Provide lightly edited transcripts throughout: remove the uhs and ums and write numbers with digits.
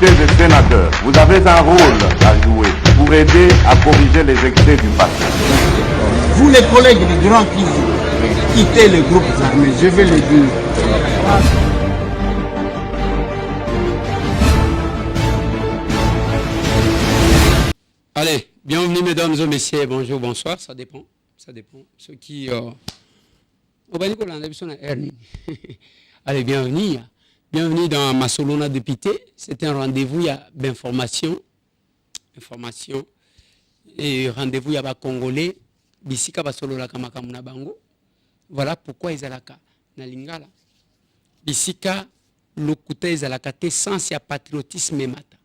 députés et sénateurs, vous avez un rôle à jouer pour aider à corriger les excès du passé. Vous les collègues des grands qui quittez les groupes armés, je vais le dire. Allez, bienvenue mesdames et messieurs, bonjour, bonsoir, ça dépend. Ceux qui... Allez, bienvenue dans Masolona Député. C'est un rendez-vous d'information. Et rendez-vous il y a Congolais. Bisika Basolola Kamakamuna Bango. Voilà pourquoi ils alaka na lingala. Bisika lokuta ils alaka te sans ya patriotisme mata.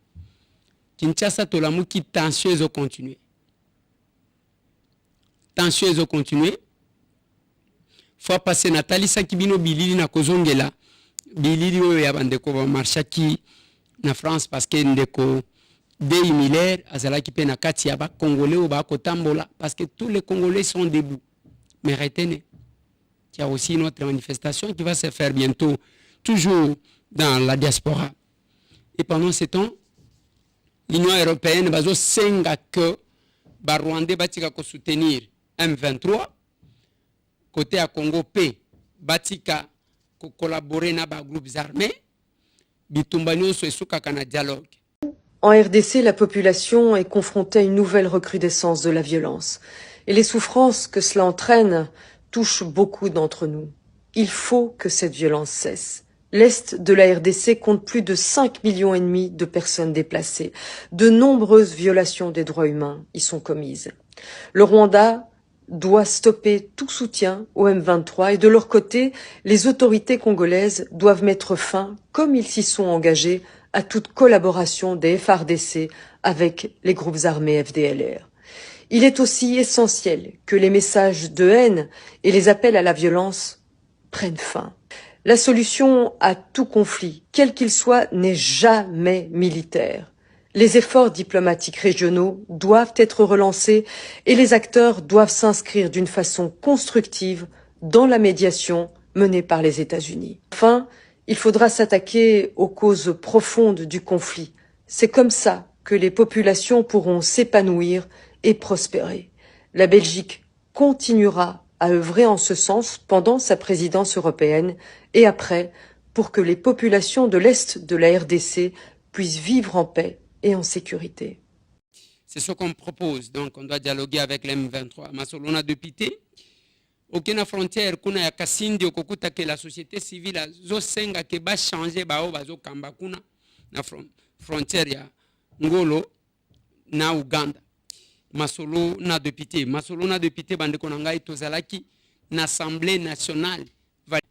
Kinshasa tolamu ki tension ils ont continué. Fois passé Nathalie Sakibino Bilili na kozongela. Bilili oyo ya bandeko ba marchaki na France parce que ndeko Dey Miller azalaki pe na kati ya ba Congolais ou ba kotambola parce que tous les Congolais sont debout. Mais retenez, il y a aussi une autre manifestation qui va se faire bientôt, toujours dans la diaspora. Et pendant ce temps, l'Union européenne va senga que ba Rwandais batika ko soutenir M23 côté à Congo P batika ko collaborer na ba groupes armés bitumba nyonso esuka kana dialogue. En RDC, la population est confrontée à une nouvelle recrudescence de la violence. Et les souffrances que cela entraîne touchent beaucoup d'entre nous. Il faut que cette violence cesse. L'Est de la RDC compte plus de 5,5 millions de personnes déplacées. De nombreuses violations des droits humains y sont commises. Le Rwanda doit stopper tout soutien au M23 et de leur côté, les autorités congolaises doivent mettre fin, comme ils s'y sont engagés, à toute collaboration des FARDC avec les groupes armés FDLR. Il est aussi essentiel que les messages de haine et les appels à la violence prennent fin. La solution à tout conflit, quel qu'il soit, n'est jamais militaire. Les efforts diplomatiques régionaux doivent être relancés et les acteurs doivent s'inscrire d'une façon constructive dans la médiation menée par les États-Unis. Enfin, il faudra s'attaquer aux causes profondes du conflit. C'est comme ça que les populations pourront s'épanouir et prospérer. La Belgique continuera à œuvrer en ce sens pendant sa présidence européenne et après pour que les populations de l'Est de la RDC puissent vivre en paix et en sécurité. C'est ce qu'on propose. Donc on doit dialoguer avec l'M23. Masolona Député. Aucune frontière kuna ya kasindi okokuta que la société civile a zosenga ke ba changer bao bazo kamba kuna na frontière ya Ngolo na Uganda. Masolona Député bandeko na ngai tozalaki na assemblée nationale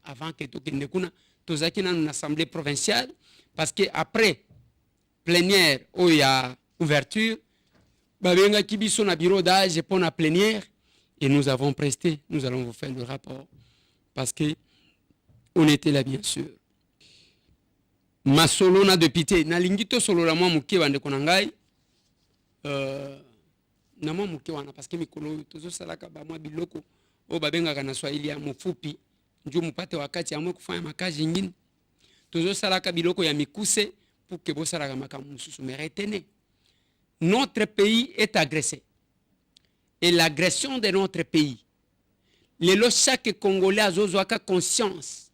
avant que tokende kuna tozaki na assemblée provinciale parce que après plénière ou ya ouverture babenga kibiso na bureau d'âge pour na plénière. Et nous avons presté, nous allons vous faire le rapport. Parce que on était là, bien sûr. Masolona Député. Na lingito solo la mwa muke wande konangai. Na mwa muke wana. Parce que mikolo tozo salaka ba mwa biloko. O babenga kana Swahili ya mufupi. Njo mupate wakati ya mwe kufanya makazi ingine. Tozo salaka biloko ya mikuse. Pour que bo salaka makamu mususu. Mais retenez. Notre pays est agressé. Et l'agression de notre pays. Lelo chaque Congolais a zozwaka conscience.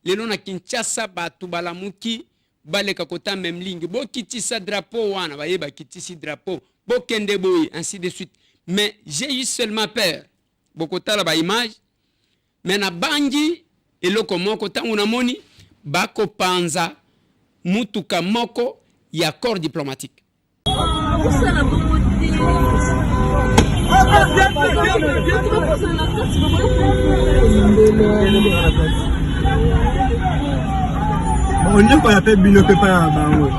Lelo na Kinshasa batu balamuki baleka kota même ligne. Bo kitisa drapeau wana bayeba kitisi drapeau. Bo kende boy ainsi de suite. Mais j'ai eu seulement peur. Bokota la ba image. Mais na bangi eloko moko tangu na moni bako panza mutuka moko ya corps diplomatique. On dit qu'on appelle Binope pas bango.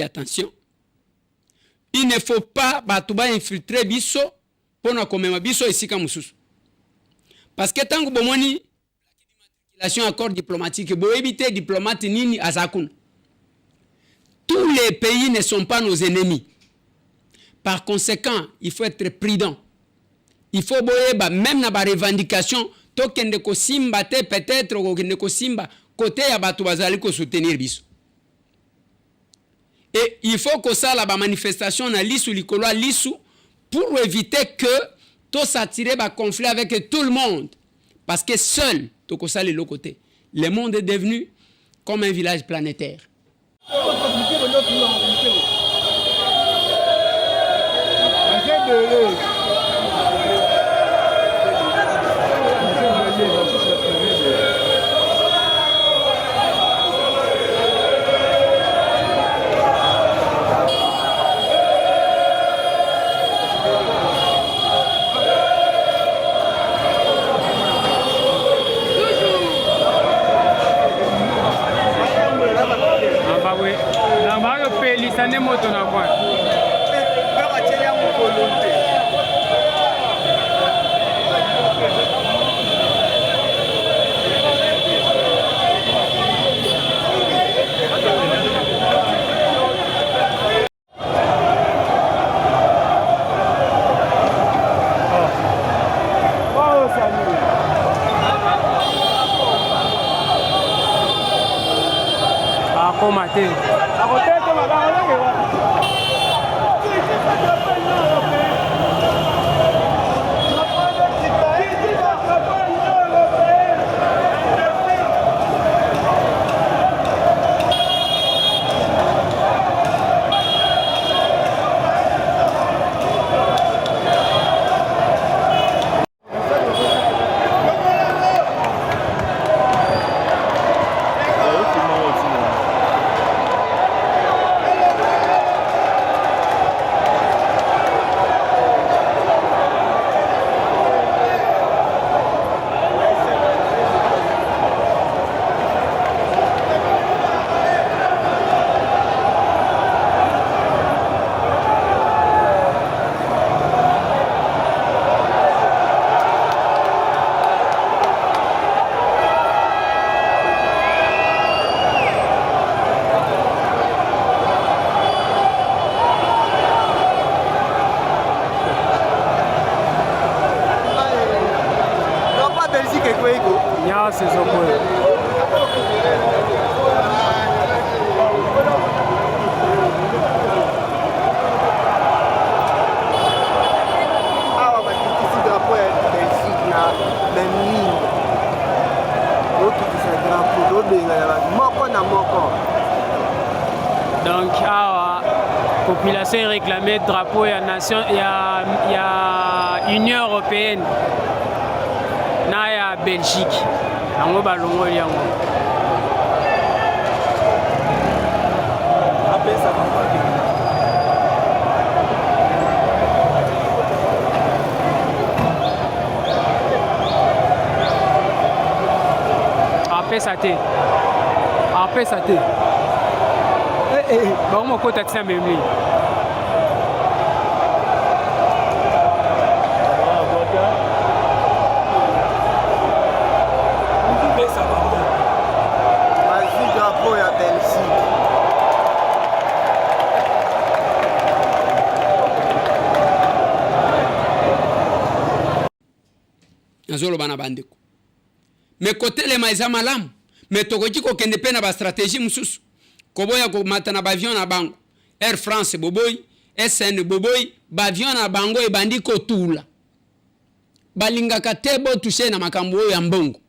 Attention. Il ne faut pas batuba infiltrer biso pour na komema biso esika mususu. Parce que tangu bomoni relation accord diplomatique bo éviter diplomate nini azakuna. Tous les pays ne sont pas nos ennemis. Par conséquent, il faut être prudent. Il faut boyeba même na ba revendication to kende ko simba te peut-être ko kende ko simba côté ya batu bazali ko soutenir biso. Et il faut que ça la manifestation na lisu likolo lisu pour éviter que tout s'attirer ba conflit avec tout le monde parce que seul to ko ça le côté. Le monde est devenu comme un village planétaire. Donc, la population réclamait le drapeau, il y a Union européenne, il y a Belgique. Après ça t'est. Bon, mon côté de même lui. Vas-y, drapeau à Belgique. Nazolo bana bandeko. Mais côté les maïsa malam, mais tokoki ko kende pe na ba stratégie mususu. Koboya ko mata na bavion na bango. Air France boboy, SN boboy, bavion na bango e bandi ko tula. Balinga katebo touché na makambo ya mbongo.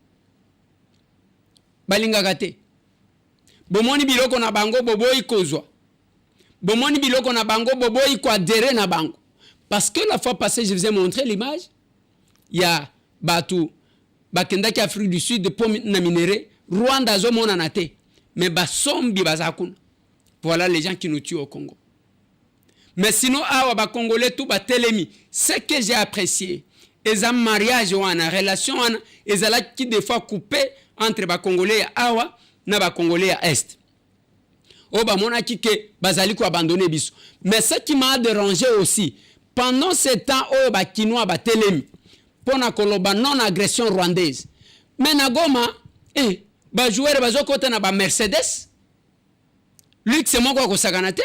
Balinga kate. Bomoni biloko na bango boboy kozwa. Bomoni biloko na bango boboy ko adhérer na bango. Parce que la fois passée je vous ai montré l'image. Il y a Batu bakenda ki Afrique du Sud pour na minéré Rwanda zo mona nate mais basombi bazakuna. Voilà les gens qui nous tuent au Congo. Mais sinon awa ba congolais tout ba telemi ce que j'ai apprécié et un mariage ou une relation et là qui des fois coupé entre ba congolais awa na ba congolais à est. O ba mona ki ke bazali ko abandonner biso. Mais ce qui m'a dérangé aussi pendant ce temps o ba kinois ba telemi pour na koloba non agression rwandaise. Mais na Goma Eh, ba joueur bazo kota na ba Mercedes. Luxe moko akosakana te.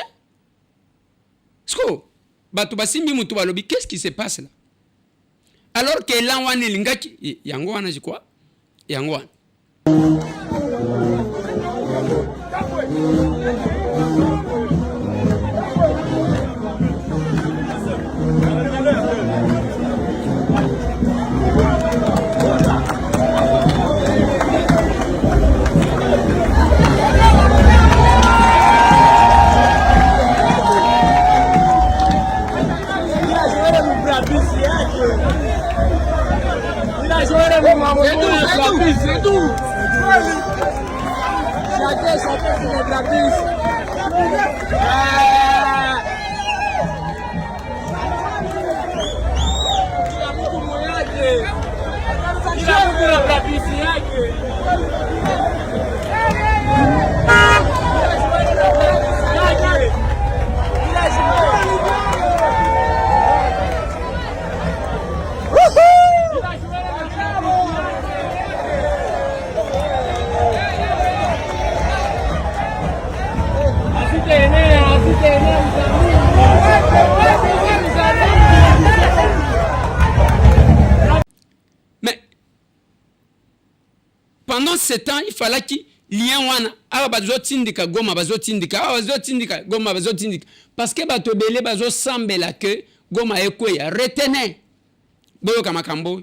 Sko, bato basimbi mutu balobi, qu'est-ce qui se passe là? Alors que l'an wana lingaki, yango wana jikwa, yango wana. C'est tout. Chacun sur la piste. Mais pendant ce temps, il fallait qu'il lien wana awa bazo tindika goma bazo tindika awa bazo tindika goma bazo tindika parce que bato belé bazo sambela que goma ekweya retenez boyo kama kambo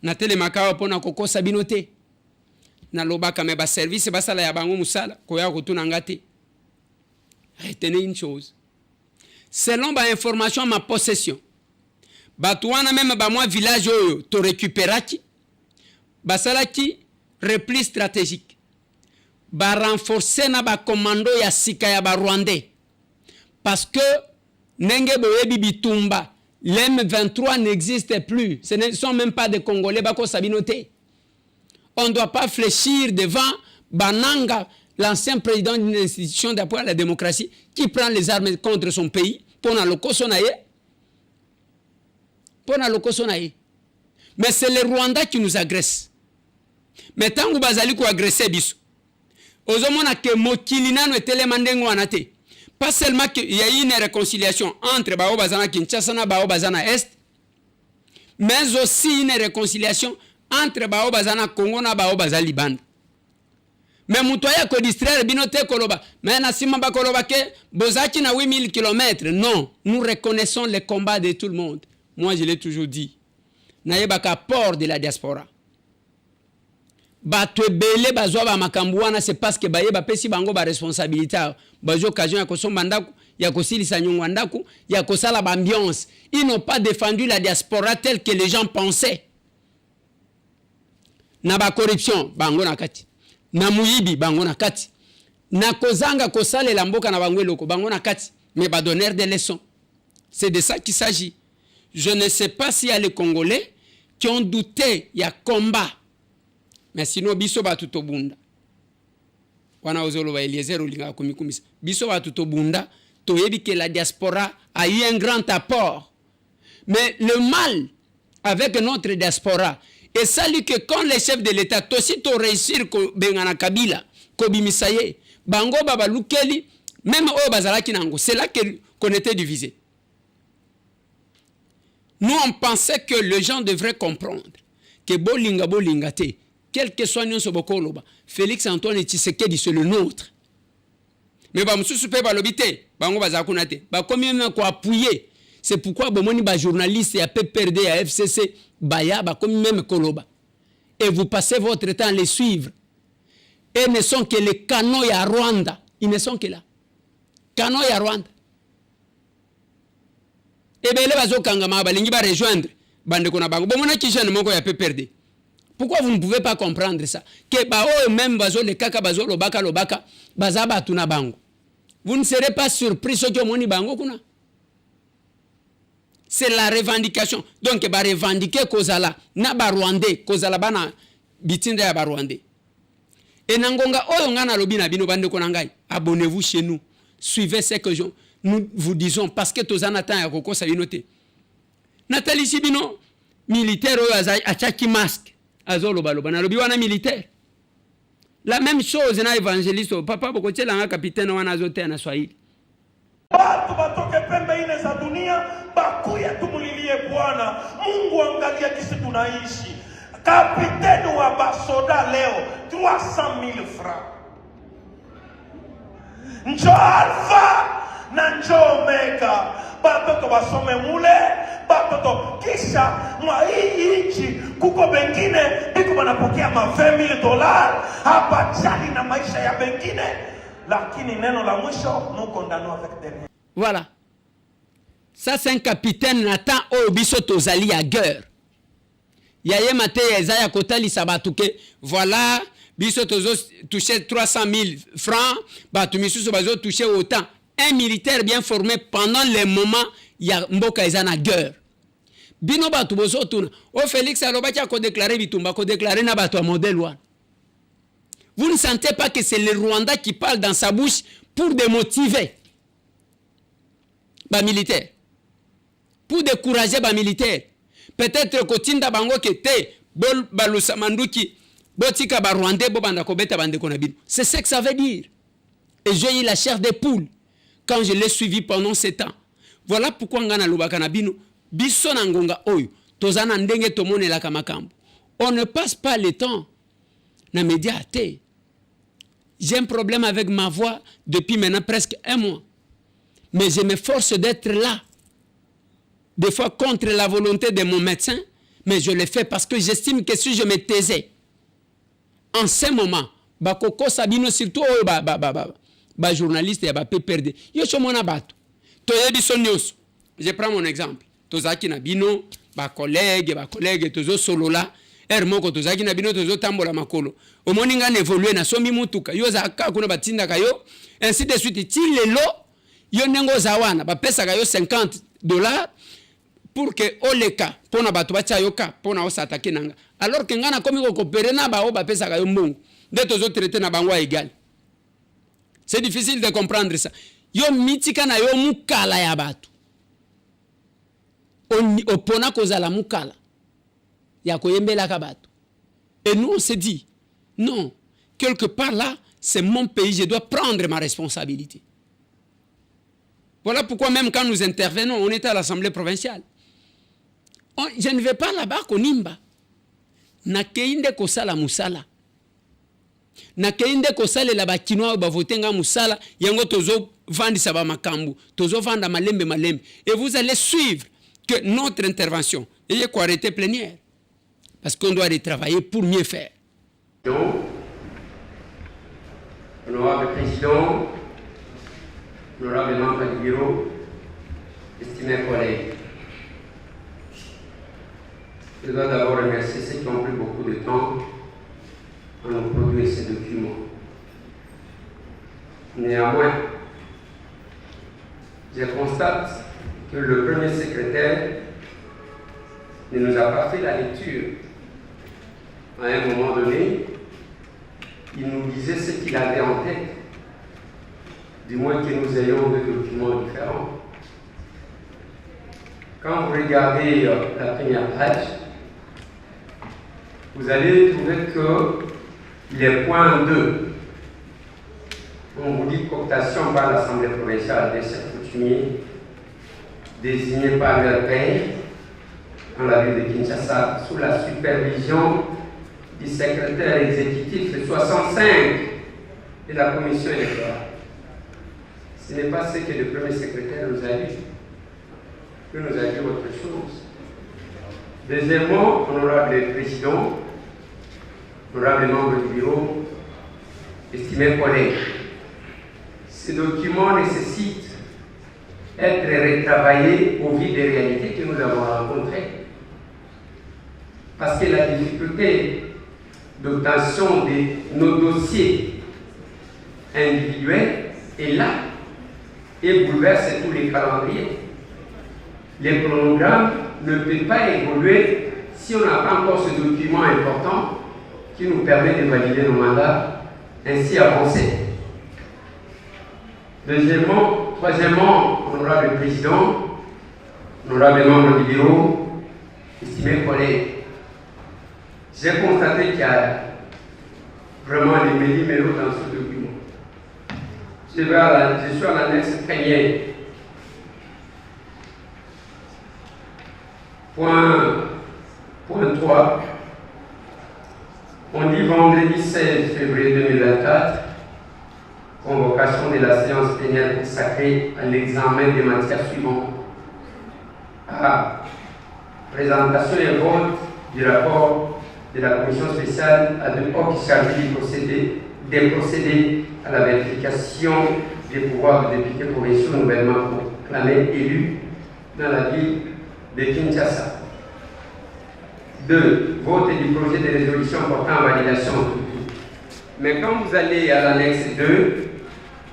na tele makawa pona kokosa binote na lobaka me ba service basala ya bango musala koya kotuna ngate. Retenez une chose, selon ba information à ma possession, bato wana même ba moi village oyo to récupéraki basalaki repli stratégique ba renforcer na ba commando ya sika ya ba Rwandais parce que nenge boyebi bitumba l'M23 n'existe plus, ce ne sont même pas des Congolais bako sabinoté. On ne doit pas fléchir devant Bananga, l'ancien président d'une institution d'appui à la démocratie qui prend les armes contre son pays pour na loko sonaye. Mais c'est le Rwanda qui nous agresse. Mais tant que bazali ko agresser biso. Ozomona ke mokili nano etele mandengo anate. Pas seulement qu'il y a une réconciliation entre Bao Bazana Kinshasa et Bao Bazana Est, mais aussi une réconciliation entre Bao Bazana Congo et Bao Bazana Liban. Mais Moutoya ko distraire binote koloba. Mais nasima ba koloba ke bozaki na 8000 km. Non, nous reconnaissons les combats de tout le monde. Moi je l'ai toujours dit. Naïbaka port de la diaspora. Bato ebele bazwa ba makambu wana c'est parce que baye bapesi bango ba responsabilité bazo occasion ya kosomba ndaku ya kosilisa nyongwa ndaku ya kosala ba ambiance. Ils n'ont pas défendu la diaspora telle que les gens pensaient. Na ba corruption bango na kati, na muyibi bango na kati, na kozanga kosale la mboka na bango eloko bango na kati, mais ba donneur des leçons. C'est de ça qu'il s'agit. Je ne sais pas s'il y a les Congolais qui ont douté, il y a combat. Mais sinon, biso batuto bunda. Wana ozolo ba Eliezer olinga komikumisa. Biso batuto bunda, toyebi que la diaspora a eu un grand apport. Mais le mal avec notre diaspora est celui que quand les chefs de l'État tosito réussir ko bengana Kabila, ko bimisaye, bango baba lukeli, même o bazalaki nango, c'est là qu'on était divisé. Nous on pensait que les gens devraient comprendre que bolinga te. Quel que soit nous sobokoloba, Félix Antoine Tshisekedi c'est le nôtre. Mais ba mususu pe ba lobité, bango bazakunate, ba combien même ko appuyer. C'est pourquoi bomoni ba journaliste ya PPRD ya FCC baya ba comme même koloba. Et vous passez votre temps à les suivre. Et ne sont que les canons ya Rwanda, ils ne sont que là. Canons ya Rwanda. Et ben les bazokanga ma balingi ba rejoindre bande kona bango. Bomona ki jeune moko ya PPRD. Pourquoi vous ne pouvez pas comprendre ça? Que bao même bazo le kaka bazo lobaka bazaba tuna bango. Vous ne serez pas surpris ce que moni bango kuna. C'est la revendication. Donc ba revendiquer kozala na ba Rwandais, kozala bana bitinda ya ba Rwandais. Et nangonga oyo ngana lobi na bino bande kona ngai. Abonnez-vous chez nous. Suivez ce que nous vous disons parce que tozana tan ya kokosa binote. Nathalie Sibino militaire oyo achaki masque. Azolo baloba na lobi wana militaire La même chose na évangéliste papa bokotiela nga capitaine wana azotea na Swahili. Watu batoke pembe ine za dunia bakuya tumulilie Bwana. Mungu angalia kisi tunaishi. Kapiteni wa basoda leo 300,000 francs. Njo Alpha na njo Omega. Batoto basome mule, batoto kisha mwa hii nchi kuko bengine biko banapokea ma $20,000 hapa jali na maisha ya bengine, lakini neno la mwisho nous condamnons avec des rien. Voilà. Ça c'est un capitaine Nathan Obiso tozali à guerre. Yaye mate Isaiah kotali sabatuke. Voilà, biso tozo touché 300,000 francs, batu misusu bazo touché autant. Un militaire bien formé pendant les moments ya mboka ezana guerre. Bino batu bozo tuna. O Félix Alobacha ko déclarer bitumba ko déclarer na batu modèle one. Vous ne sentez pas que c'est le Rwanda qui parle dans sa bouche pour démotiver les militaires, pour décourager les militaires. Peut-être que Tinda Bango qui était bol balusa manduki botika ba Rwandais bo banda ko beta bande ko na bino. C'est ce que ça veut dire. Et j'ai eu la chair des poules quand je l'ai suivi pendant 7 ans. Voilà pourquoi ngana lobaka na bino biso na ngonga oyo tozana ndenge tomone la kamakambo. On ne passe pas le temps na média té. J'ai un problème avec ma voix depuis maintenant presque 1 mois. Mais je m'efforce d'être là. Des fois contre la volonté de mon médecin, mais je le fais parce que j'estime que si je me taisais, en ce moment, bakoko sabino surtout journaliste ya ba peut perdre. Yo chomona bato. Toyebi sonyos. Je prends mon exemple. Tozaki na bino, ba collègue tozo solo là. Moko tozaki na bino tozo tambola makolo. Omoni nga évoluer na sombi mutuka. Yo za ka kuna batinda kayo. Ainsi de suite. Ti lelo yo nengo zawana ba pesa kayo $50 pour que oleka pona bato bacha yoka pona osatake nanga. Alors que nga na komi ko coopérer na ba o ba pesa kayo mbongo. De tozo traiter na bango égal. C'est difficile de comprendre ça. Yo mitika na yo mukala ya bato. Opona kozala mukala. Ya koyembela kabato. Et nous on se dit, non, quelque part là, c'est mon pays, je dois prendre ma responsabilité. Voilà pourquoi même quand nous intervenons, on était à l'Assemblée provinciale. Je ne vais pas là-bas konimba. Na keinde kosala musala. Na keinde kosala la bakinoa ba votenga musala, yango tozo vandi saba makambu, tozo vanda malembe. Et vous allez suivre que notre intervention, ayez quoi arrêter plénière. Parce qu'on doit aller travailler pour mieux faire. Honorable Président, honorable membre du bureau, estimés collègues, je dois d'abord remercier ceux qui ont pris beaucoup de temps à nous produire ces documents. Néanmoins, je constate que le premier secrétaire ne nous a pas fait la lecture. À un moment donné, il nous disait ce qu'il avait en tête, du moins que nous ayons deux documents différents. Quand vous regardez la première page, vous allez trouver que les points 2, on vous dit cooptation par l'Assemblée provinciale des chefs coutumiers désignés par leur père dans la ville de Kinshasa sous la supervision du secrétaire exécutif 65 de la commission électorale. Ce n'est pas ce que le premier secrétaire nous a dit. Il nous a dit autre chose. Deuxièmement, honorable président, honorable membre du bureau, estimés collègues, ce document nécessite être retravaillé au vu des réalités que nous avons rencontrées. Parce que la difficulté d'obtention de nos dossiers individuels est là et bouleverse tous les calendriers. Les chronogrammes ne peuvent pas évoluer si on n'a pas encore ce document important qui nous permet de valider nos mandats ainsi avancés. Troisièmement, honorable président, honorable membre du bureau, estimés collègues, j'ai constaté qu'il y a vraiment les méli-mélos dans ce document. Je suis à l'annexe première. Point 3. On dit vendredi 16 février 2024, convocation de la séance plénière consacrée à l'examen des matières suivantes. A. Présentation et vote du rapport de la commission spéciale ad hoc chargée de procéder à la vérification des pouvoirs de députés provinciaux nouvellement proclamés élus dans la ville de Kinshasa. 2. Vote du projet de résolution portant en validation. Mais quand vous allez à l'annexe 2,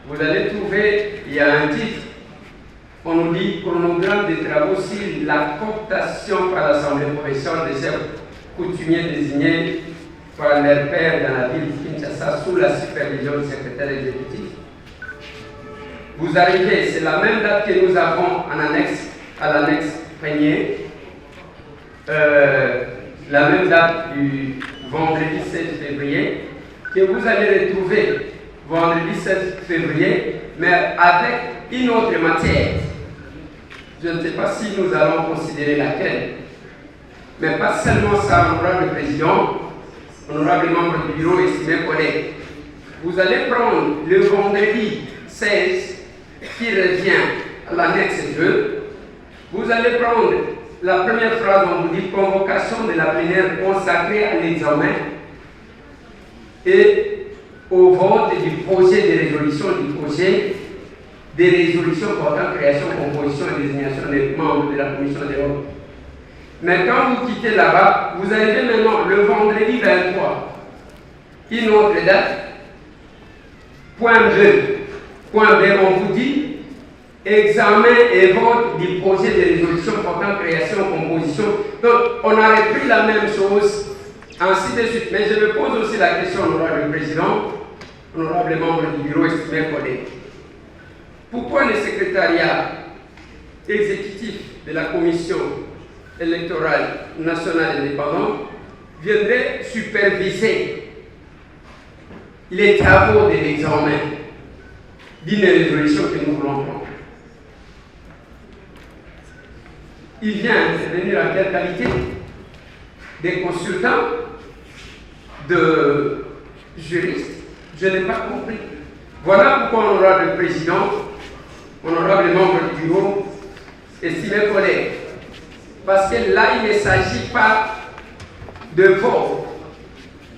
vous allez trouver, il y a un titre, on nous dit chronogramme des travaux sur la cooptation par l'Assemblée provinciale des chefs coutumiers désignés par leur père dans la ville de Kinshasa sous la supervision du secrétaire exécutif. Vous arrivez, c'est la même date que nous avons en annexe, à l'annexe premier. La même date du vendredi 16 février, que vous allez retrouver vendredi 16 février, mais avec une autre matière. Je ne sais pas si nous allons considérer laquelle, mais pas seulement ça, honorable président, honorable membre du bureau, estimés collègues. Vous allez prendre le vendredi 16 qui revient à l'annexe 2, vous allez prendre la première phrase, on vous dit convocation de la plénière consacrée à l'examen et au vote du projet de résolution des résolutions portant création, composition et désignation des membres de la commission des votes. Mais quand vous quittez là-bas, vous arrivez maintenant le vendredi 23, une autre date, point 2. Point B, on vous dit examen et vote du projet de résolution portant création, composition. Donc, on a repris la même chose, ainsi de suite. Mais je me pose aussi la question, honorable président, honorable membre du bureau, estimés collègues. Pourquoi le secrétariat exécutif de la commission électorale nationale indépendante viendrait superviser les travaux de l'examen d'une résolution que nous voulons prendre? Il vient intervenir en quelle qualité? Des consultants, de juristes? Je n'ai pas compris. Voilà pourquoi, honorable président, honorable membre du bureau, estimés collègues, parce que là, il ne s'agit pas de vote.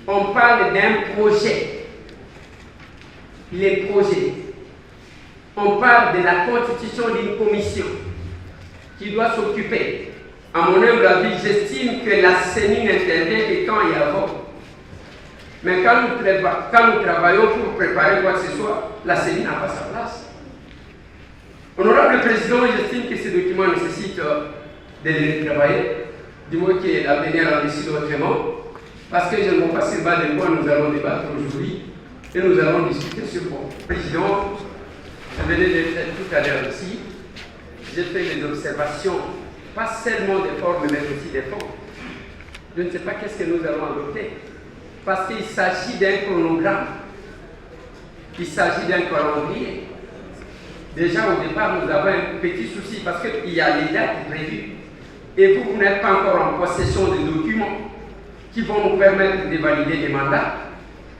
On parle d'un projet. Les projets. On parle de la constitution d'une commission qui doit s'occuper. À mon humble avis, j'estime que la CENI n'intervient que quand il y a vote. Mais quand nous travaillons pour préparer quoi que ce soit, la CENI n'a pas sa place. Honorable président, j'estime que ce document nécessite de les travailler, du moins que l'avenir en décide autrement, parce que je ne vois pas sur bas de quoi nous allons débattre aujourd'hui et nous allons discuter sur quoi. Président, je venais de le faire tout à l'heure ici. J'ai fait des observations, pas seulement des formes, mais aussi des fonds. Je ne sais pas qu'est-ce que nous allons adopter. Parce qu'il s'agit d'un chronogramme. Il s'agit d'un calendrier. Déjà au départ, nous avons un petit souci parce qu'il y a les dates prévues. Et vous n'êtes pas encore en possession des documents qui vont nous permettre de valider les mandats.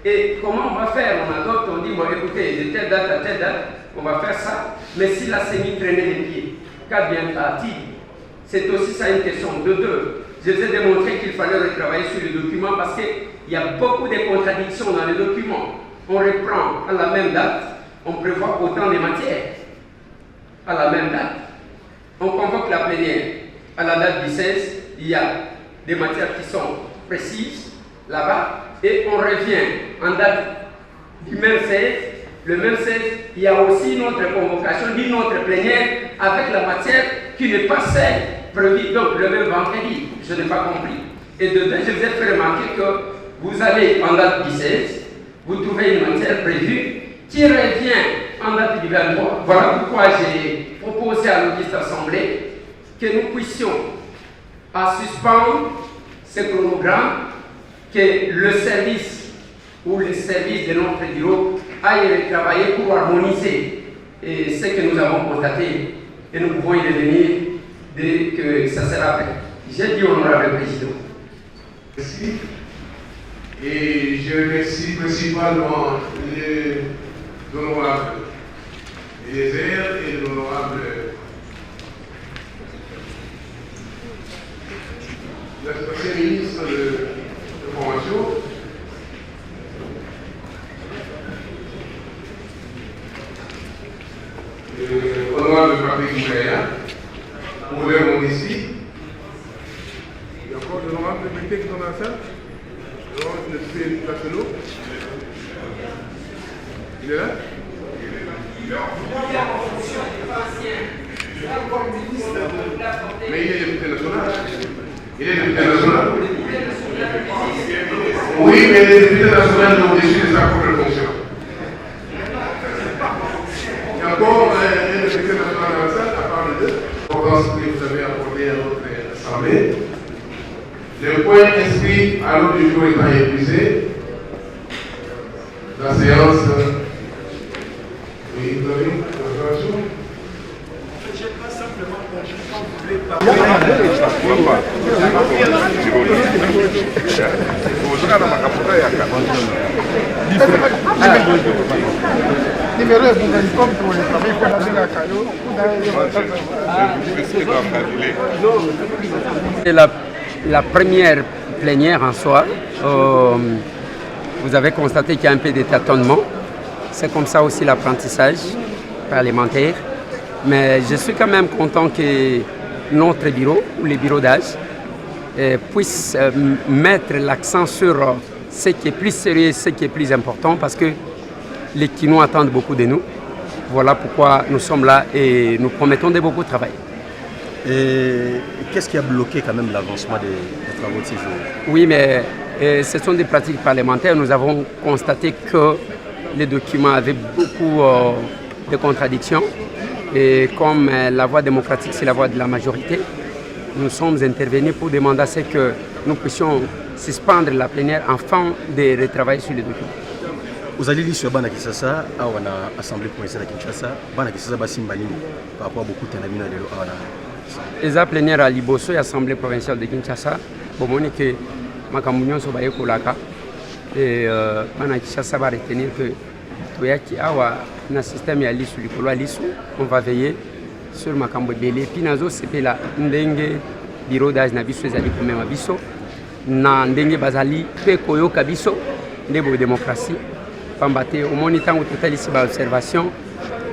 Et comment on va faire? On adopte, on dit, bon, écoutez, de telle date à telle date, on va faire ça. Mais si la CENI traînait les pieds, qu'adviendra-t-il? C'est aussi ça une question de deux. Je vous ai démontré qu'il fallait retravailler sur les documents parce qu'il y a beaucoup de contradictions dans les documents. On reprend à la même date, on prévoit autant de matières. À la même date, on convoque la plénière. À la date du 16, il y a des matières qui sont précises là-bas et on revient en date du même 16. Le même 16, il y a aussi une autre convocation d'une autre plénière avec la matière qui n'est pas celle prévue, donc le même vendredi. Je n'ai pas compris. Et de deux, je vous ai fait remarquer que vous allez en date du 16, vous trouvez une matière prévue qui revient en date du 23. Voilà pourquoi j'ai proposé à l'Auguste Assemblée que nous puissions suspendre ce chronogramme, que le service où les services de notre bureau aillent travailler pour harmoniser ce que nous avons constaté et nous pouvons y revenir dès que ça sera prêt. J'ai dit honorable président. Merci. Et je remercie principalement les honorables Eliezer et l'honorable l'ancien ministre de formation. Honorable Patrick Moulaya, pour leur monde ici. Il y a encore l'honorable député qui est dans la salle. L'honorable député nationaux. Il est là? Mais il est député national. Il est député national. Oui, mais les députés nationaux ont déçu de sa propre fonction. Il y a encore un député national dans la salle, à part les deux. L'importance que vous avez apporté à notre assemblée. Le point inscrit à l'ordre du jour étant épuisé, la séance. Oui, vous avez une observation? Je n'ai pas simplement C'est la première plénière en soi. Vous avez constaté qu'il y a un peu de tâtonnement. C'est comme ça aussi l'apprentissage parlementaire. Mais je suis quand même content que notre bureau, ou les bureaux d'âge, puissent mettre l'accent sur ce qui est plus sérieux, ce qui est plus important, parce que les Kinois attendent beaucoup de nous. Voilà pourquoi nous sommes là et nous promettons de beaucoup travailler. Et qu'est-ce qui a bloqué quand même l'avancement des travaux de ces jours? Oui, mais ce sont des pratiques parlementaires. Nous avons constaté que les documents avaient beaucoup de contradictions. Et comme la voie démocratique, c'est la voie de la majorité, nous sommes intervenus pour demander à ce que nous puissions suspendre la plénière afin de retravailler sur les documents. Vous allez lire sur Bana Kisasa, à l'Assemblée provinciale de Kinshasa, Bana Kisasa Basimbanini, par rapport à beaucoup de ténamina de l'eau. La plénière à Liboso et l'Assemblée provinciale de Kinshasa, pour moi, que Makamounion Sobaye Kolaka, et Bana Kinshasa va retenir que Toyaki Awa, dans le système ya lisu likolo lisu, on va veiller sur makambo belé. Puis nazo c'est la ndenge bureau d'âge na biso ezali komema biso na ndenge bazali pe koyoka biso ndebo démocratie pambate au moni tango totalisi ba observation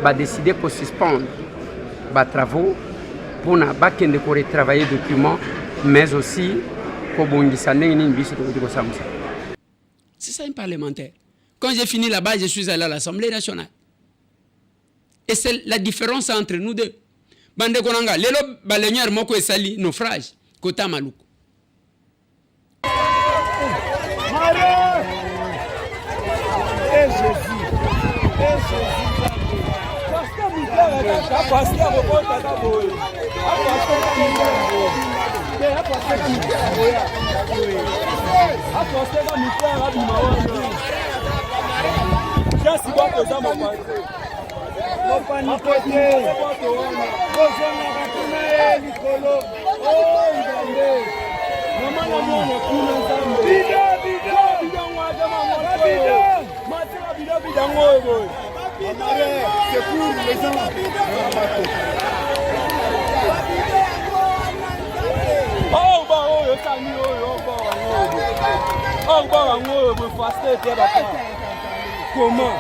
ba décider pour suspendre ba travaux pour na bakende ko retravailler documents mais aussi ko bongisa ndenge nini biso ko samusa. C'est ça un parlementaire. Quand j'ai fini là-bas, je suis allé à l'Assemblée nationale. Et c'est la différence entre nous deux. Bande konanga, lelo balenière moko esali naufrage kota maluku. Comment?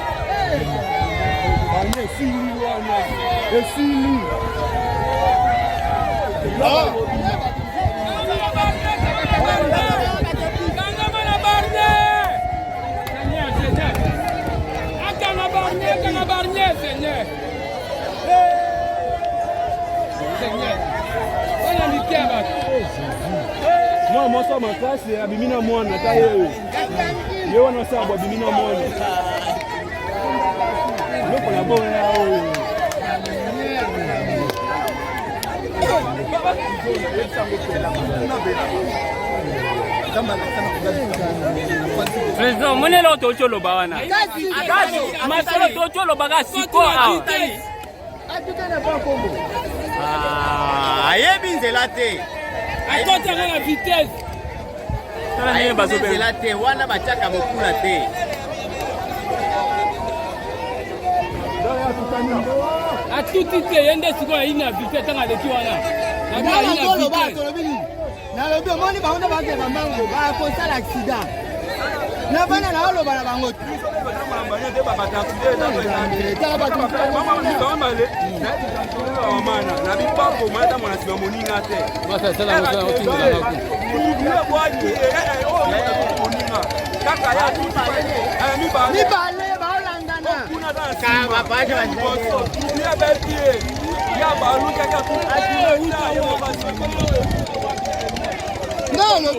Moi, moi, ça, ma classe, c'est Abimina Moine. Je vais annoncer à Abimina Moine. Je vais collaborer. Président, mon est là au Lobawana. Masolo Tocho Lobaga Siko. Ayebinzelate. Akote la vitesse. Ayebinzelate wana bachaka mokula te. A tout titre yende siko ina vitesse tanga leki wana. Na ina vitesse. Na lobi omoni bango bakeba mango ba kosala accident. Na bana na oloba na bango. Non, le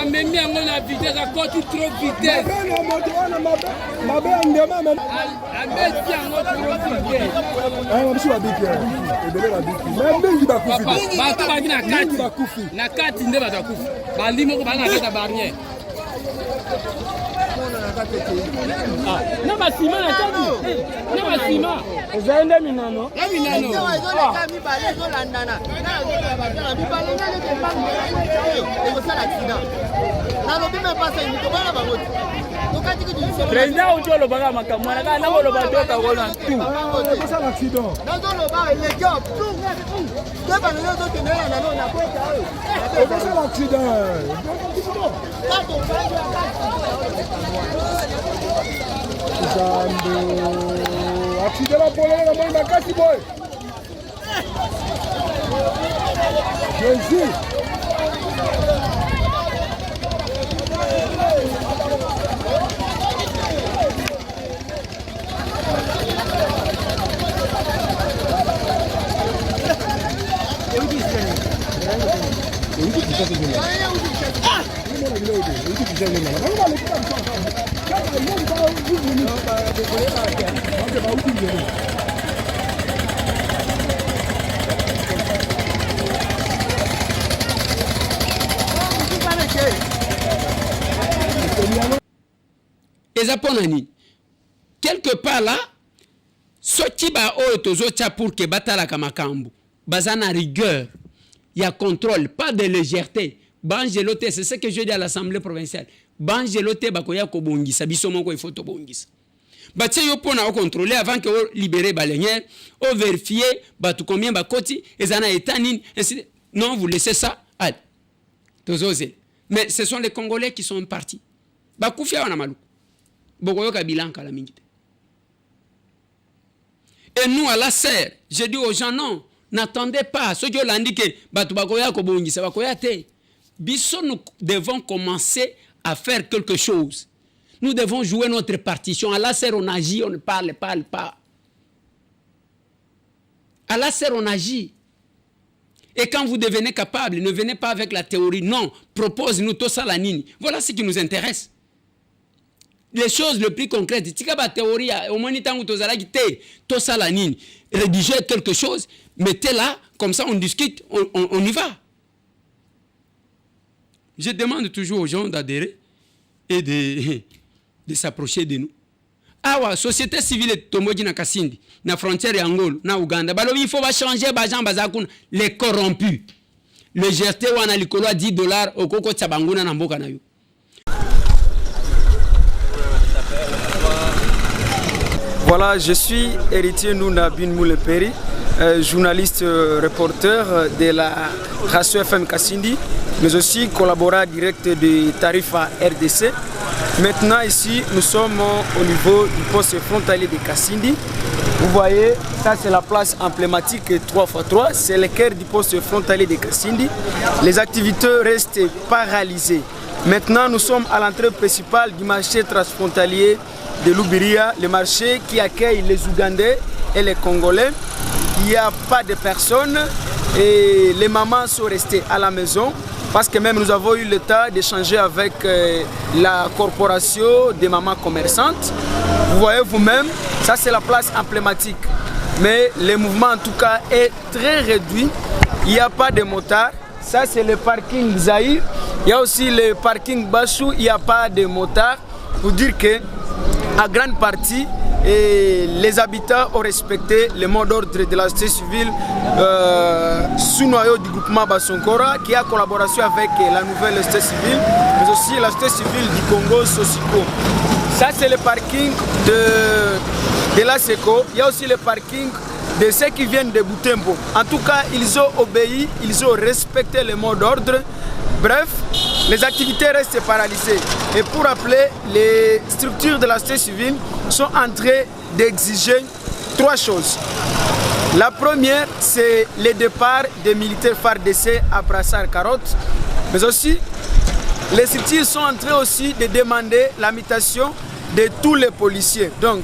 Amemi yango na vitesse akoti trop vitesse. Amesi yango trop vitesse. Bato baki na kati. Na kati nde bato bakufi. Bali moko bana kata barrière. Na basima na kati. Na basima. Ezende minano. Na minano. Président Ocho Lobaga makamwana kana ngo loba tota wona tu. Eza l'accident. Nazo loba les gars, tout. Deux bananes d'autres nena na na kweta oyo. Eza l'accident. Zambo. Accident la pole na moi makasi boy. Jésus. Ezaponani quelque part là soti ba oyo tozotia pour que batala kamakambu bazana rigueur, il y a contrôle, pas de légèreté. Bangelote, c'est ce que je dis à l'Assemblée provinciale. Bangelote bakoya ko bongisa biso moko il faut to bongisa. Batie yo pona o contrôler avant que o libérer balenière, o vérifier batu combien bakoti ezana etanine ainsi. Non, vous laissez ça. Allez. Tozose. Mais ce sont les Congolais qui sont partis. Bakufia wana maluku. Bokoyo kabilan kala mingite. Et nous à la serre, je dis aux gens non, n'attendez pas. Ceux qui ont indiqué batu bakoya ko bongisa bakoya te. Biso, nous devons commencer à faire quelque chose. Nous devons jouer notre partition. À la serre, on agit, on ne parle pas. À la serre, on agit. Et quand vous devenez capable, ne venez pas avec la théorie. Non, propose-nous tout ça la nini. Voilà ce qui nous intéresse. Les choses les plus concrètes. Tika ba théorie, au moins tant que tout ça la nini. Rédigez quelque chose, mettez-la, comme ça on discute, on y va. Je demande toujours aux gens d'adhérer et de s'approcher de nous. Awa, société civile tomoji na Kasindi, na frontière ya Angola, na Uganda. Balobi, il faut changer bajan bazakun les corrompus. Le GRT wana likolo $10 okoko tsabanguna na mboka na yo. Voilà, je suis héritier Nouna Bin Mouleperi, journaliste reporter de la Radio FM Kassindi, mais aussi collaborateur direct de Tarifa RDC. Maintenant ici, nous sommes au niveau du poste frontalier de Kassindi. Vous voyez, ça c'est la place emblématique 3x3, c'est le cœur du poste frontalier de Kassindi. Les activités restent paralysées. Maintenant, nous sommes à l'entrée principale du marché transfrontalier de Loubiria, le marché qui accueille les Ougandais et les Congolais. Il n'y a pas de personnes et les mamans sont restées à la maison parce que même nous avons eu le temps d'échanger avec la corporation des mamans commerçantes. Vous voyez vous-même, ça c'est la place emblématique. Mais le mouvement en tout cas est très réduit. Il n'y a pas de motards. Ça c'est le parking Zahir. Il y a aussi le parking Bachou. Il n'y a pas de motards. Pour dire que à grande partie, les habitants ont respecté le mot d'ordre de la société civile sous noyau du groupement Bassonkora qui a collaboration avec la nouvelle société civile, mais aussi la société civile du Congo, Sosiko. Ça c'est le parking de la SECO. Il y a aussi le parking de ceux qui viennent de Boutembo. En tout cas, ils ont obéi, ils ont respecté le mot d'ordre. Bref, les activités restent paralysées. Et pour rappeler, les structures de la société civile sont en train d'exiger 3 choses. La première, c'est le départ des militaires FARDC à Brassard-Carotte. Mais aussi, les structures sont en train aussi de demander la mutation de tous les policiers. Donc,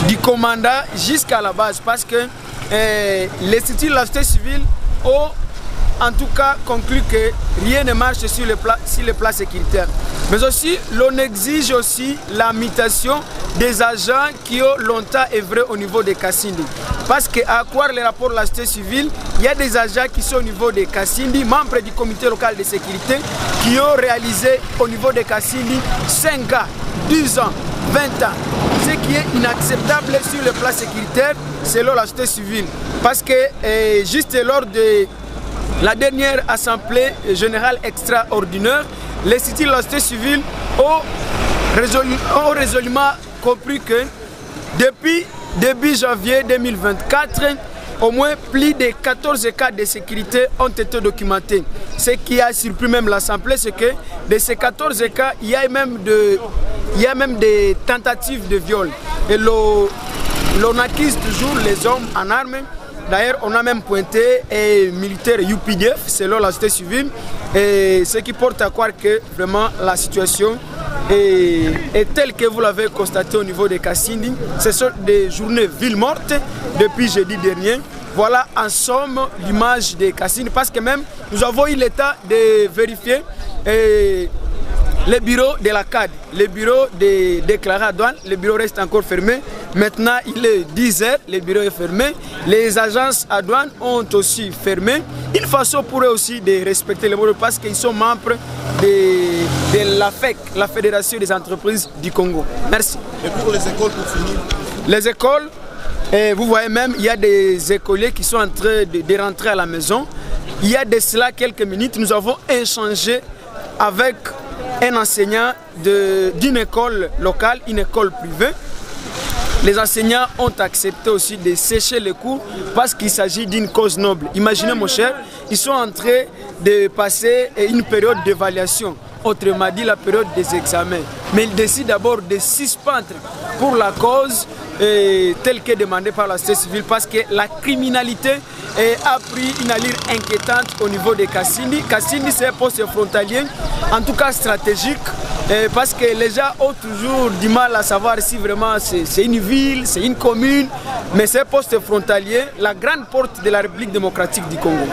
du commandant jusqu'à la base. Parce que les structures de la société civile ont en tout cas conclut que rien ne marche sur le plan sécuritaire. Mais aussi, l'on exige aussi la mutation des agents qui ont longtemps œuvré au niveau de Kassindi. Parce qu'à croire les rapports de la société civile, il y a des agents qui sont au niveau de Kassindi, membres du comité local de sécurité, qui ont réalisé au niveau de Kassindi 5 ans, 10 ans, 20 ans. Ce qui est inacceptable sur le plan sécuritaire selon la société civile. Parce que juste lors de la dernière assemblée générale extraordinaire, les cités de la société civile ont résolument compris que depuis début janvier 2024, au moins plus de 14 cas de sécurité ont été documentés. Ce qui a surpris même l'Assemblée, c'est que de ces 14 cas, il y a même des tentatives de viol. Et l'on accuse toujours les hommes en armes. D'ailleurs, on a même pointé un militaire UPDF, selon la société civile, et ce qui porte à croire que vraiment la situation est telle que vous l'avez constaté au niveau de Kassindi. Ce sont des journées villes mortes depuis jeudi dernier. Voilà en somme l'image de Kassindi, parce que même nous avons eu l'état de vérifier le bureau de la CAD, le bureau de déclaré à douane, le bureau reste encore fermé. Maintenant, il est 10 h, le bureau est fermé. Les agences à douane ont aussi fermé. Une façon pour eux aussi de respecter les mots parce qu'ils sont membres de la FEC, la Fédération des entreprises du Congo. Merci. Et pour les écoles, pour finir? Les écoles, vous voyez même, il y a des écoliers qui sont en train de rentrer à la maison. Il y a de cela quelques minutes, nous avons échangé avec un enseignant d'une école locale, une école privée. Les enseignants ont accepté aussi de sécher les cours parce qu'il s'agit d'une cause noble. Imaginez mon cher, ils sont en train de passer une période d'évaluation, autrement dit la période des examens. Mais ils décident d'abord de suspendre pour la cause telle que demandée par la société civile parce que la criminalité a pris une allure inquiétante au niveau de Kassindi. Kassindi, c'est un poste frontalier, en tout cas stratégique, parce que les gens ont toujours du mal à savoir si vraiment c'est une ville, c'est une commune, mais c'est un poste frontalier, la grande porte de la République démocratique du Congo.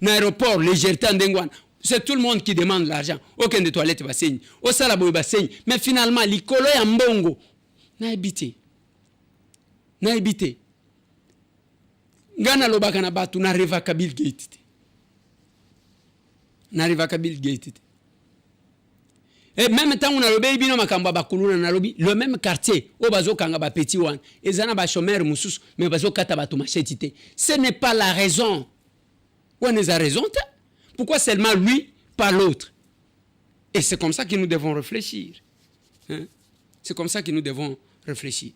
L'aéroport, légèreté en Dengouane. C'est tout le monde qui demande l'argent. Aucun des toilettes va saigner. Au salabo va saigner. Mais finalement, l'icolo est en bongo. N'a habité. Ngana lobaka na batu na revaka Bill Gates. Na revaka Bill Gates. Et même temps on a lobé bino makamba bakuluna na lobi le même quartier au bazo kanga ba petit wan ezana ba chômeur mususu mais bazo kata ba to machetité. Ce n'est pas la raison. On a raison. Pourquoi seulement lui pas l'autre? Et c'est comme ça que nous devons réfléchir. Hein? C'est comme ça que nous devons réfléchir.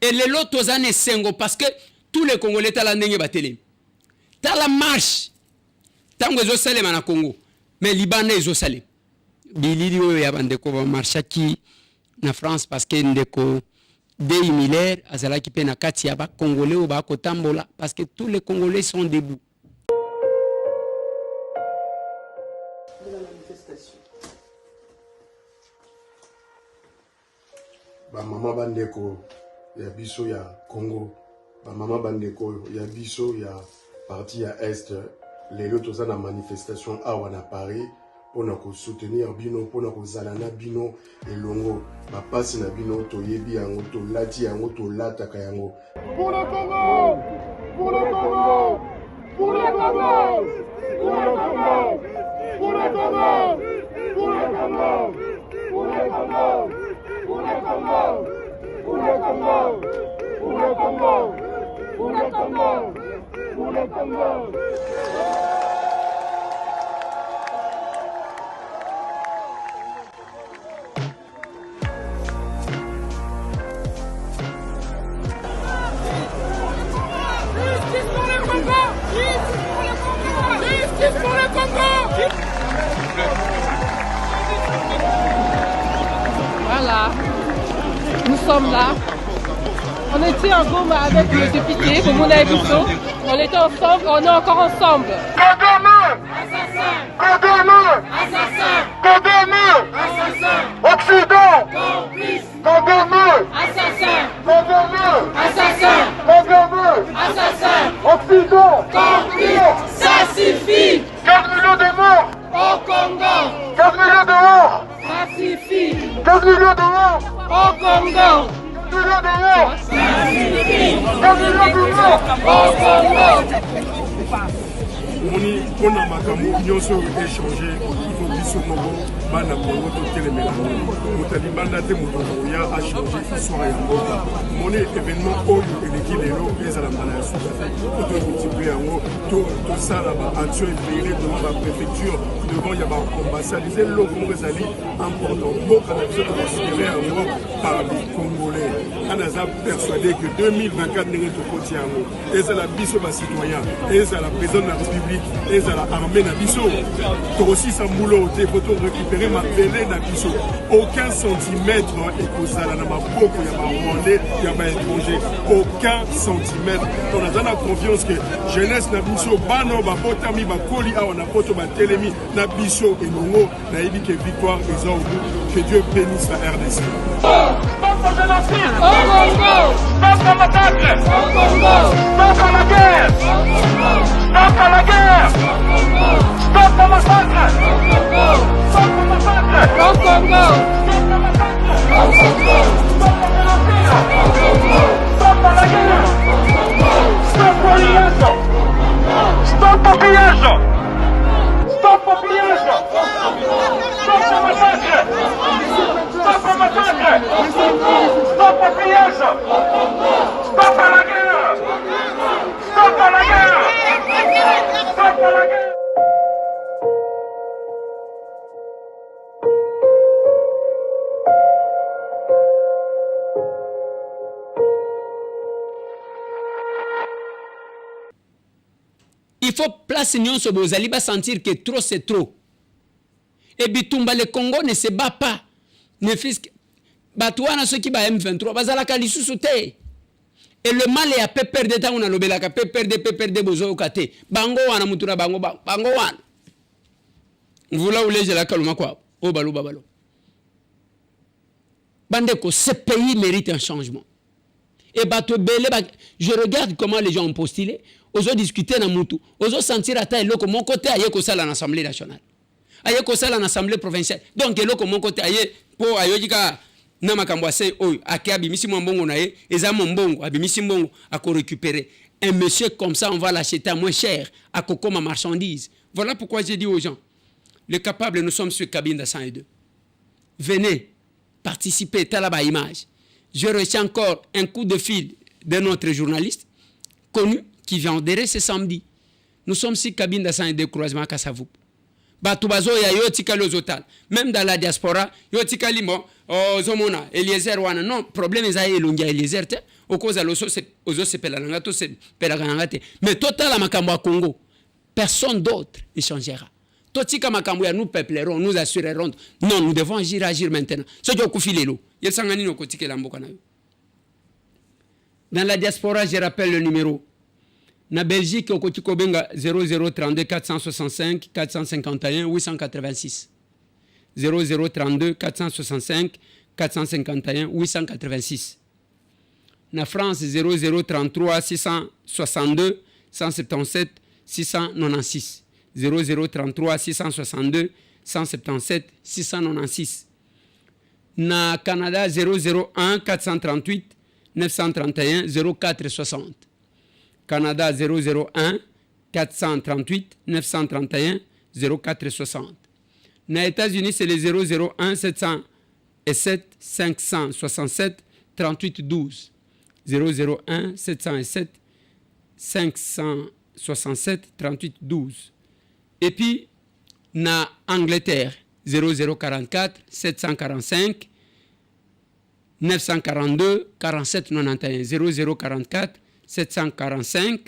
Et les lots années sengo parce que tous les Congolais tala ndenge batele. Tala marche. Tango zo salema na Congo. Mais Libanais zo salem. Bilili oyo ya bandeko ba marchaki na France parce que ndeko Dei Miller azalaki pe na kati ya ba Congolais o ba kotambola parce que tous les Congolais sont debout. De la manifestation. Ba mama bandeko ya biso ya Congo, ba mama bandeko ya biso ya parti ya Est, lelo toza na manifestation awa na Paris pona ko soutenir bino, pona ko zalana bino elongo ba pasi na bino toyebi yango to lati yango to lataka yango. Pour le Congo, pour le Congo, pour le Congo, pour le Congo, pour le Congo, pour le Congo, pour le Congo, pour le Congo, pour le Congo, pour le Congo, pour le Congo, pour le Congo. Voilà, nous sommes là. On était en Goma avec le député, Komona Ebiso. On était ensemble, on est encore ensemble. Kagame! Kagame! Kagame! Occident! Kagame! Kagame! Kagame! Occident! Ça suffit! 15 millions de morts! Au Congo! 15 millions de morts! Ça suffit! 15 millions de morts! Au Congo! 15 millions de morts! Ça suffit! 15 millions de morts! Au Congo! Moni pona makambo nyonso échanger il faut biso moko bana Congo to telemela motali banda te moto ya a changer histoire ya mboka moni événement oyo eleki lelo ezala mbala ya suka te to multiplier yango to sala ba action effectuée devant la préfecture devant ya ba ambassade c'est loko moko ezali important mboka na biso considéré yango par les Congolais anaza persuadé que 2024 ndenge tokoti yango ezala biso ba citoyen ezala président de la République ezala armée na biso aussi sa moulo te faut récupérer ma belé na biso aucun centimètre ekozala na maboko ya ba rwandais ya ba étranger aucun centimètre on a la confiance que jeunesse na biso bano ba botami ba koli awa na poto ba telemi na biso elongo na yebi que victoire eza au bout que Dieu bénisse la RDC. Stop au génocide! Au Congo! Stop au massacre! Au Congo! Stop à la guerre! Au Congo! Stop à la guerre! Au Congo! Stop au massacre! Au Congo! Stop au massacre! Au Congo! Stop au massacre! Au Congo! Stop au génocide! Au Congo! Stop à la guerre! Au Congo! Stop au pillage! Stop au pillage! Stop au pillage! Stop au massacre! Stop au massacre! Stop au pillage! Stop à la guerre! Stop à la guerre! Stop à la guerre! Il faut placer nyonso bozali ba sentir que trop c'est trop. Et bitumba le Congo ne se bat pas. Ne fisque batouana ceux qui ba M23 bazalaka lisusu te. Et le mal est à peu perdre temps on a lobelaka peu perdre bozo kate. Bango wana mutura bango wana. Vula uleje la kaluma kwa. O balo babalo. Bandeko, ce pays mérite un changement. Et je regarde comment les gens ont postulé. Ozo discuter na mutu. Ozo sentir ata eloko mon côté aye ko sala na l'Assemblée nationale. Aye ko sala na l'Assemblée provinciale. Donc eloko mon côté aye po ayojika na makambo ase oyo ake abimisi mbongo na ye eza mbongo abimisi mbongo ako récupérer. Un monsieur comme ça on va l'acheter à moins cher à kokoma marchandise. Voilà pourquoi j'ai dit aux gens les capables nous sommes sur Cabinda 102. Venez participer talaba image. Je retiens encore un coup de fil de notre journaliste connu qui vient d'errer ce samedi. Nous sommes sur Cabinda 102 croisement Kassavou. Batubazo ya yo tika lozotal. Même dans la diaspora, yo tika limo ozomona Eliezer wana non problème eza elongi ya Eliezer te okoza loso ozo sepela nanga to sepela nanga te mais total makambo ya Congo personne d'autre ne changera totika makambo ya nous peuplerons nous assurerons non nous devons agir maintenant ce qui okufi lelo yesanga nini okotikela mboka na yo. Dans la diaspora je rappelle le numéro na Belgique okotiko benga 0032 465 451 886 0032 465 451 886. Na France 0033 662 177 696 0033 662 177 696. Na Canada 001 438 931 0460. Canada 001 438 931 0460. Aux États-Unis, c'est les 001 707 567 38 12. 001 707 567 38 12. Et puis, na Angleterre, 0044 745 942 47 91. 0044 745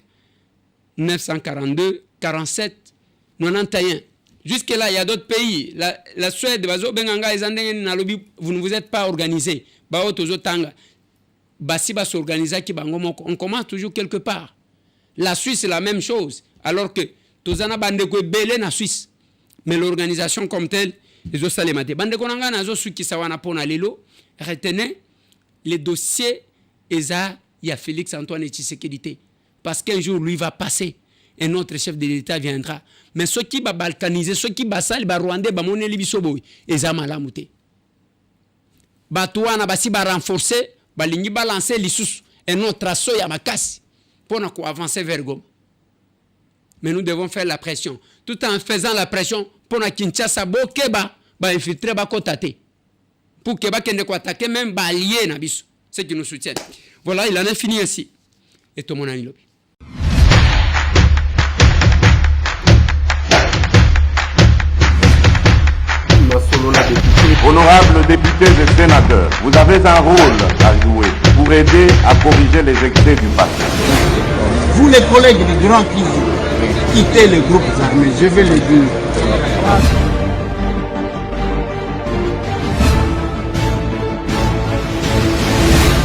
942 47 91. Jusque-là, il y a d'autres pays. La Suède, vous ne vous êtes pas organisé. On commence toujours quelque part. La Suisse, c'est la même chose. Alors que Tozana Bandeko Belé na Suisse. Mais l'organisation comme telle, les Osalemate. Bandeko Nanga Nazo Sukisawana Pona Lelo, retenez les dossiers Eza, il y a Félix Antoine Tshisekedi. Parce qu'un jour, lui va passer. Et notre chef de l'État viendra. Mais ceux qui va balkaniser, ceux qui va sali, va rwandais, va monner les bisoboy, ils ont malamouté. Batouana, basi va renforcer, va lingi balancer les sous, et notre assaut à ma casse, pour nous avancer vers Goma. Mais nous devons faire la pression. Tout en faisant la pression, pour nous Kinshasa, Bokeba, va infiltrer, va kotate. Pour que va kende ko attaquer, même va allier na biso, ceux qui nous soutiennent. Voilà, il en a fini ainsi. Et tout le monde a eu Honorables députés et sénateurs, vous avez un rôle à jouer pour aider à corriger les excès du passé. Vous les collègues des grands qui quittez les groupes armés, je vais le dire.